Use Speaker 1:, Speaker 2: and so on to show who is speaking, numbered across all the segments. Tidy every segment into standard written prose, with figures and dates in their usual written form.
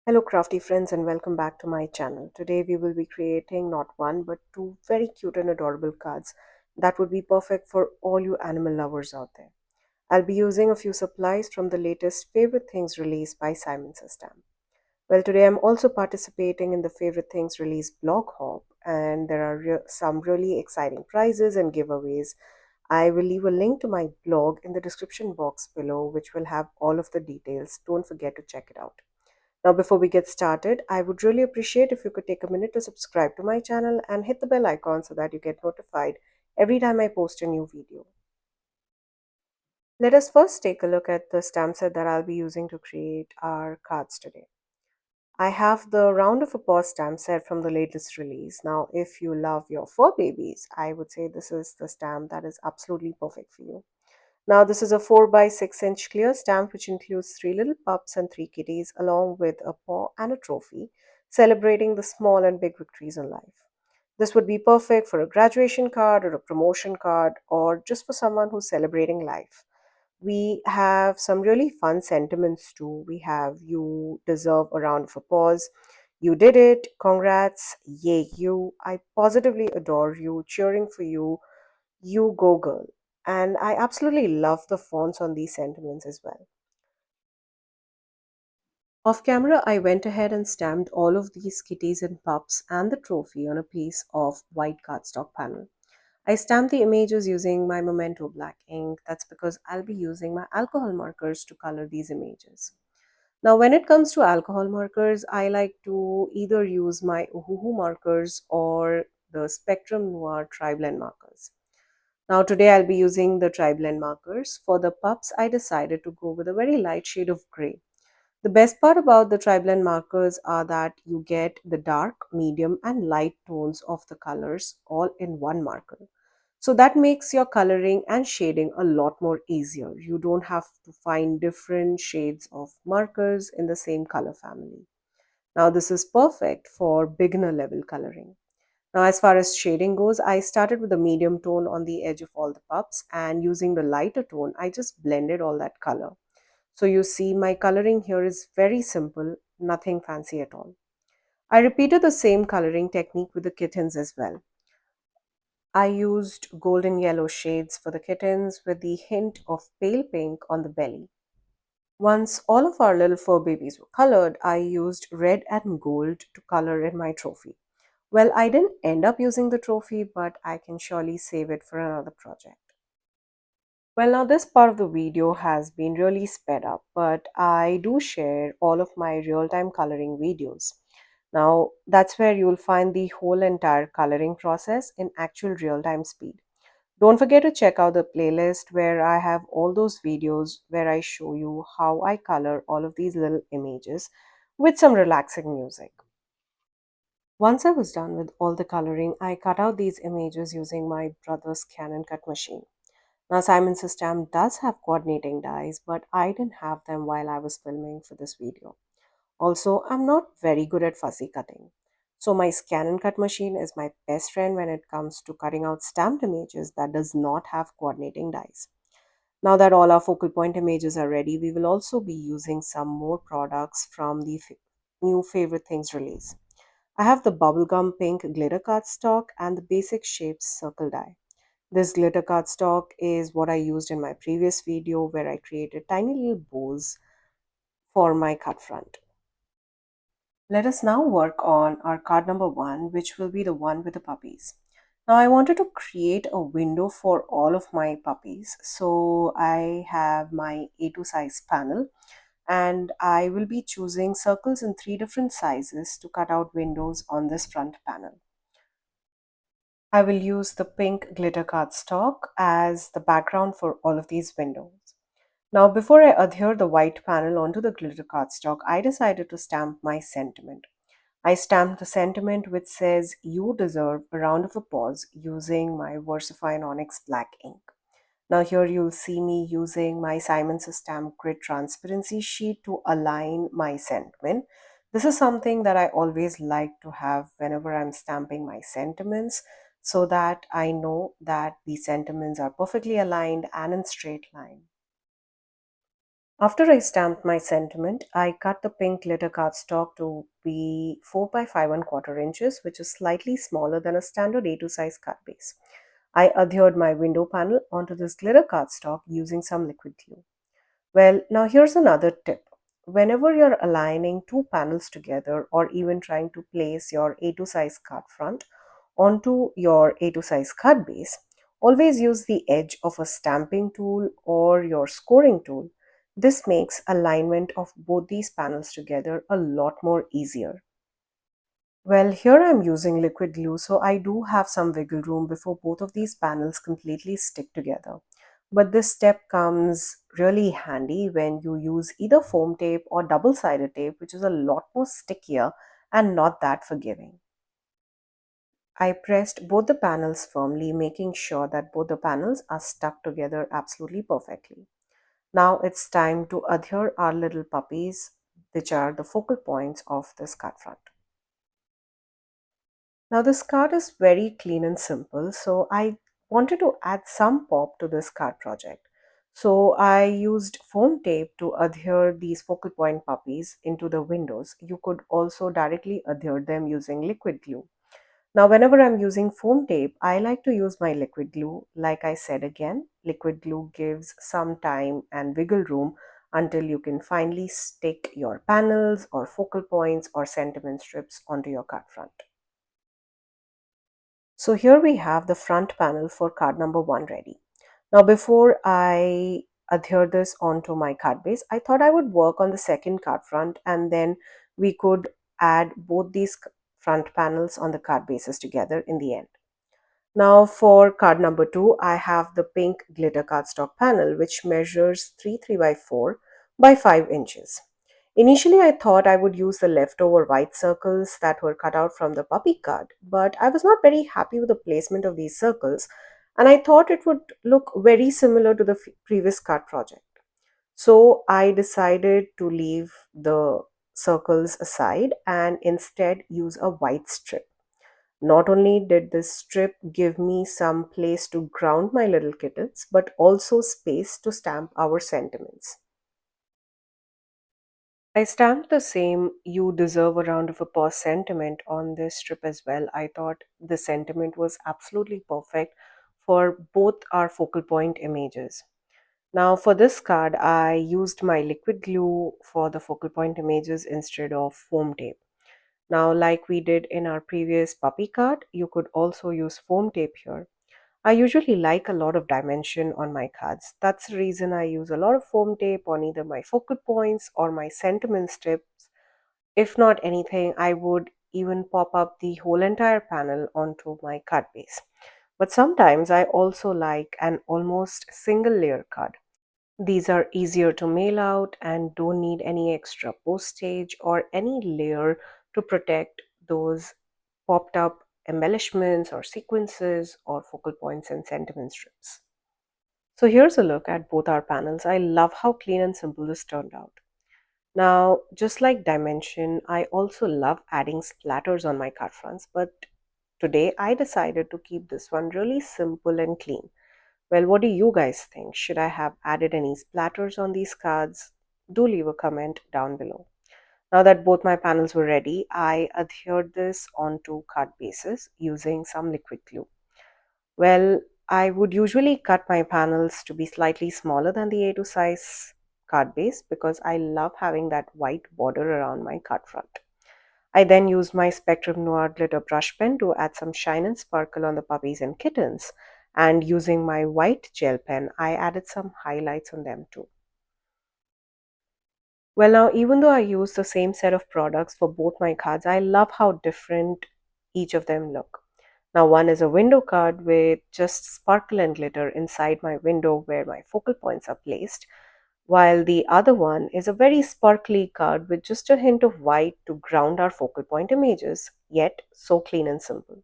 Speaker 1: Hello crafty friends and welcome back to my channel. Today we will be creating not one but two very cute and adorable cards that would be perfect for all you animal lovers out there. I'll be using a few supplies from the latest Favorite Things release by Simon Says. Well, today I'm also participating in the Favorite Things release blog hop, and there are some really exciting prizes and giveaways. I will leave a link to my blog in the description box below, which will have all of the details. Don't forget to check it out. Now, before we get started, I would really appreciate if you could take a minute to subscribe to my channel and hit the bell icon so that you get notified every time I post a new video. Let us first take a look at the stamp set that I'll be using to create our cards today. I have the Round of Appaws stamp set from the latest release. Now, if you love your fur babies, I would say this is the stamp that is absolutely perfect for you. Now, this is a 4 by 6 inch clear stamp which includes three little pups and three kitties, along with a paw and a trophy, celebrating the small and big victories in life. This would be perfect for a graduation card or a promotion card or just for someone who's celebrating life. We have some really fun sentiments too. We have "You deserve a round of applause," "You did it," "Congrats," "Yay, you," "I positively adore you," "Cheering for you," "You go girl." And I absolutely love the fonts on these sentiments as well. Off camera, I went ahead and stamped all of these kitties and pups and the trophy on a piece of white cardstock panel. I stamped the images using my Memento black ink. That's because I'll be using my alcohol markers to color these images. Now, when it comes to alcohol markers, I like to either use my Uhuhu markers or the Spectrum Noir TriBlend markers. Now, today I'll be using the TriBlend markers. For the pups, I decided to go with a very light shade of gray. The best part about the TriBlend markers are that you get the dark, medium, and light tones of the colors all in one marker. So that makes your coloring and shading a lot more easier. You don't have to find different shades of markers in the same color family. Now, this is perfect for beginner level coloring. Now, as far as shading goes, I started with a medium tone on the edge of all the pups, and using the lighter tone, I just blended all that color. So you see my coloring here is very simple, nothing fancy at all. I repeated the same coloring technique with the kittens as well. I used golden yellow shades for the kittens with the hint of pale pink on the belly. Once all of our little fur babies were colored, I used red and gold to color in my trophy. Well, I didn't end up using the trophy, but I can surely save it for another project. Well, now this part of the video has been really sped up, but I do share all of my real-time coloring videos. Now, that's where you'll find the whole entire coloring process in actual real-time speed. Don't forget to check out the playlist where I have all those videos where I show you how I color all of these little images with some relaxing music. Once I was done with all the coloring, I cut out these images using my brother's Canon cut machine. Now, Simon's system does have coordinating dies, but I didn't have them while I was filming for this video. Also, I'm not very good at fussy cutting. So my scan and cut machine is my best friend when it comes to cutting out stamped images that does not have coordinating dies. Now that all our focal point images are ready, we will also be using some more products from the new Favorite Things release. I have the Bubblegum Pink Glitter Cardstock and the Basic Shapes Circle Die. This glitter cardstock is what I used in my previous video where I created tiny little bows for my cut front. Let us now work on our card number one, which will be the one with the puppies. Now I wanted to create a window for all of my puppies. So I have my A2 size panel and I will be choosing circles in three different sizes to cut out windows on this front panel. I will use the pink glitter cardstock as the background for all of these windows. Now, before I adhere the white panel onto the glitter cardstock, I decided to stamp my sentiment. I stamped the sentiment which says, "You deserve a round of applause," using my VersaFine Onyx black ink. Now here you'll see me using my Simon's Stamp Grid Transparency sheet to align my sentiment. This is something that I always like to have whenever I'm stamping my sentiments so that I know that the sentiments are perfectly aligned and in straight line. After I stamped my sentiment, I cut the pink glitter cardstock to be 4 by 5¼ inches, which is slightly smaller than a standard A2 size card base. I adhered my window panel onto this glitter cardstock using some liquid glue. Well, now here's another tip. Whenever you're aligning two panels together or even trying to place your A2 size card front onto your A2 size card base, always use the edge of a stamping tool or your scoring tool. This makes alignment of both these panels together a lot more easier. Well, here I'm using liquid glue, so I do have some wiggle room before both of these panels completely stick together. But this step comes really handy when you use either foam tape or double-sided tape, which is a lot more stickier and not that forgiving. I pressed both the panels firmly, making sure that both the panels are stuck together absolutely perfectly. Now it's time to adhere our little puppies, which are the focal points of this card front. Now this card is very clean and simple, so I wanted to add some pop to this card project. So I used foam tape to adhere these focal point puppies into the windows. You could also directly adhere them using liquid glue. Now whenever I'm using foam tape, I like to use my liquid glue. Like I said again, liquid glue gives some time and wiggle room until you can finally stick your panels or focal points or sentiment strips onto your card front. So here we have the front panel for card number 1 ready. Now before I adhere this onto my card base, I thought I would work on the second card front and then we could add both these front panels on the card bases together in the end. Now for card number 2, I have the pink glitter cardstock panel which measures 3 by 4 by 5 inches. Initially, I thought I would use the leftover white circles that were cut out from the puppy card, but I was not very happy with the placement of these circles and I thought it would look very similar to the previous card project. So I decided to leave the circles aside and instead use a white strip. Not only did this strip give me some place to ground my little kittens, but also space to stamp our sentiments. I stamped the same "You deserve a round of applause" sentiment on this strip as well. I thought the sentiment was absolutely perfect for both our focal point images. Now, for this card, I used my liquid glue for the focal point images instead of foam tape. Now, like we did in our previous puppy card, you could also use foam tape here. I usually like a lot of dimension on my cards. That's the reason I use a lot of foam tape on either my focal points or my sentiment strips. If not anything, I would even pop up the whole entire panel onto my card base. But sometimes I also like an almost single layer card. These are easier to mail out and don't need any extra postage or any layer to protect those popped up embellishments or sequences or focal points and sentiment strips. So here's a look at both our panels. I love how clean and simple this turned out. Now, just like dimension, I also love adding splatters on my card fronts, but today I decided to keep this one really simple and clean. Well, what do you guys think? Should I have added any splatters on these cards? Do leave a comment down below. Now that both my panels were ready, I adhered this onto card bases using some liquid glue. Well, I would usually cut my panels to be slightly smaller than the A2 size card base because I love having that white border around my card front. I then used my Spectrum Noir glitter brush pen to add some shine and sparkle on the puppies and kittens. And using my white gel pen, I added some highlights on them too. Well, now, even though I use the same set of products for both my cards, I love how different each of them look. Now, one is a window card with just sparkle and glitter inside my window where my focal points are placed, while the other one is a very sparkly card with just a hint of white to ground our focal point images, yet so clean and simple.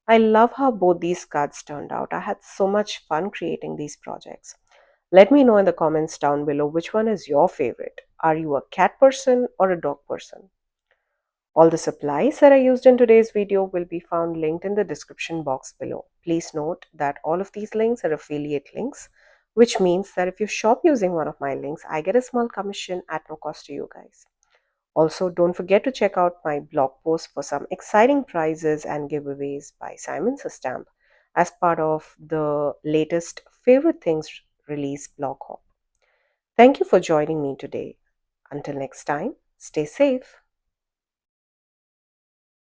Speaker 1: I love how both these cards turned out. I had so much fun creating these projects. Let me know in the comments down below which one is your favorite. Are you a cat person or a dog person? All the supplies that I used in today's video will be found linked in the description box below. Please note that all of these links are affiliate links, which means that if you shop using one of my links, I get a small commission at no cost to you guys. Also, don't forget to check out my blog post for some exciting prizes and giveaways by Simon Stamp as part of the latest Favorite Things release blog hop. Thank you for joining me today. Until next time, stay safe.